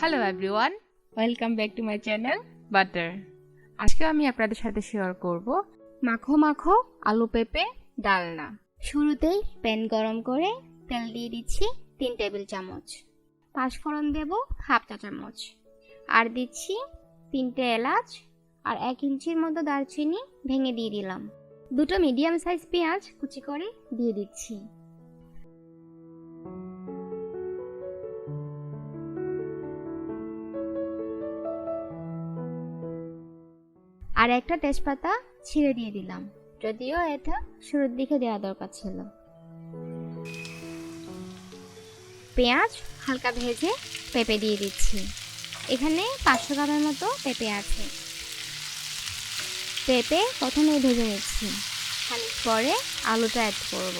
Hello everyone, welcome back to my channel butter. আজকে আমি আপনাদের সাথে শেয়ার করব মাখো মাখো আলু পেঁপে ডালনা। শুরুতেই প্যান গরম করে তেল দিয়ে দিচ্ছি 3 টেবিল চামচ, 5 ফোড়ন দেব হাফ চা চামচ, আর দিচ্ছি 3টে এলাচ আর 1 ইঞ্চির মতো দারচিনি ভেঙে দিয়ে দিলাম। 2টো মিডিয়াম সাইজ পেঁয়াজ কুচি করে দিয়ে দিচ্ছি। আর একটা তেজপাতা ছিঁড়ে দিয়ে দিলাম, যদিও এটা শুরুর দিকে দেওয়া দরকার ছিল। পেঁয়াজ হালকা ভেজে পেঁপে দিয়ে দিচ্ছি। এখানে 500 গ্রামের মতো পেঁপে আছে। পেঁপে প্রথমে ভেজে নিচ্ছি, খানিক পরে আলুটা অ্যাড করব।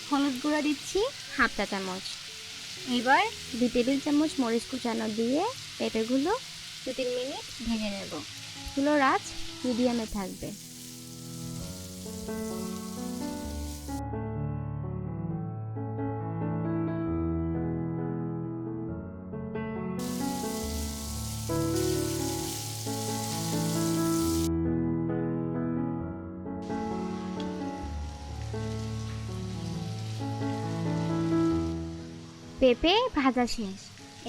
হলুদ গুঁড়া দিচ্ছি হাফ চা চামচ। এবার 2 টেবিল চামচ মরিচ কুচানো দিয়ে পেঁপেগুলো 2-3 মিনিট ভেজে নেব। চুলোর আঁচ মিডিয়ামে থাকবে। পেঁপে ভাজা শেষ,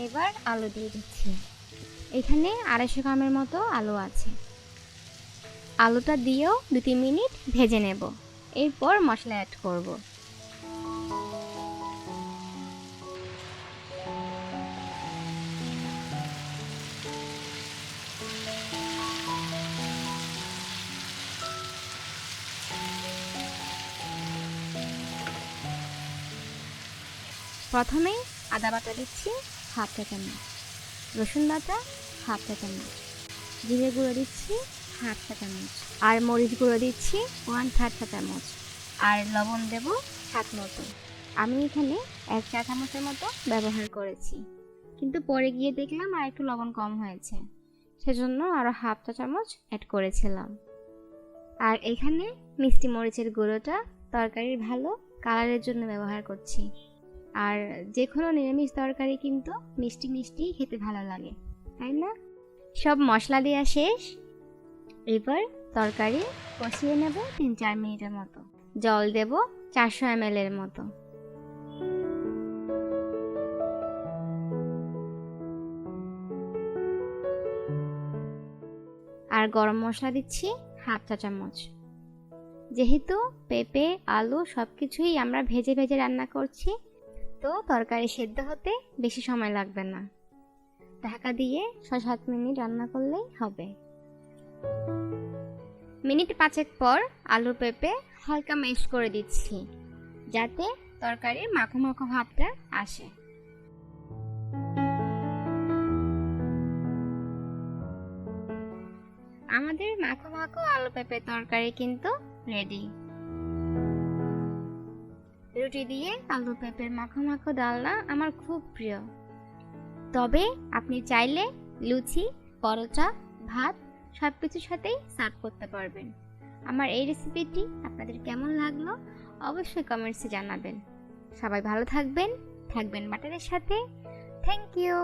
এবার আলু দিয়ে দিচ্ছি। এখানে 250 গ্রামের মতো আলু আছে। আলুটা দিয়েও 2-3 মিনিট ভেজে নেব। এরপর মশলা অ্যাড করব। প্রথমে আদা বাটা দিচ্ছি হাফ চা চামচ, রসুন বাটা হাফ চা চামচ, জিরে গুঁড়ো দিচ্ছি হাফ চা চামচ, আর মরিচ গুঁড়ো দিচ্ছি 1/3 চা চামচ, আর লবণ দেব স্বাদ মতো। আমি এখানে 1 চা চামচের মতো ব্যবহার করেছি, কিন্তু পরে গিয়ে দেখলাম আর একটু লবণ কম হয়েছে, সেজন্য আরও হাফ চা চামচ অ্যাড করেছিলাম। আর এখানে মিষ্টি মরিচের গুঁড়োটা তরকারির ভালো কালারের জন্য ব্যবহার করছি। আর যে কোনো নিরামিষ তরকারি কিন্তু মিষ্টি মিষ্টি খেতে ভালো লাগে, তাই না? সব মশলা দেওয়া শেষ। এবার তরকারি কষিয়ে নেব 3-4 মিনিটের মতো। জল দেব 400 ml এর মতো। আর গরম মশলা দিচ্ছি হাফ চা চামচ। যেহেতু পেঁপে আলু সবকিছুই আমরা ভেজে ভেজে রান্না করছি, তো তরকারি সেদ্ধ হতে বেশি সময় লাগবে না। ঢাকা দিয়ে 6-7 মিনিট রান্না করলেই হবে। মিনিট 5 পর আলু পেঁপে হালকা ম্যাশ করে দিচ্ছি, যাতে তরকারির মাখো মাখো ভাবটা আসে। আমাদের মাখো মাখো আলু পেঁপে তরকারি কিন্তু রেডি। রুটি দিয়ে আলু পেঁপের মাখো মাখো ডালনা আমার খুব প্রিয়। তবে আপনি চাইলে লুচি, পরোটা, ভাত সবকিছুর সাথেই সার্ভ করতে পারবেন। আমার এই রেসিপিটি আপনাদের কেমন লাগলো অবশ্যই কমেন্টসে জানাবেন। সবাই ভালো থাকবেন বাটারের সাথে। Thank you.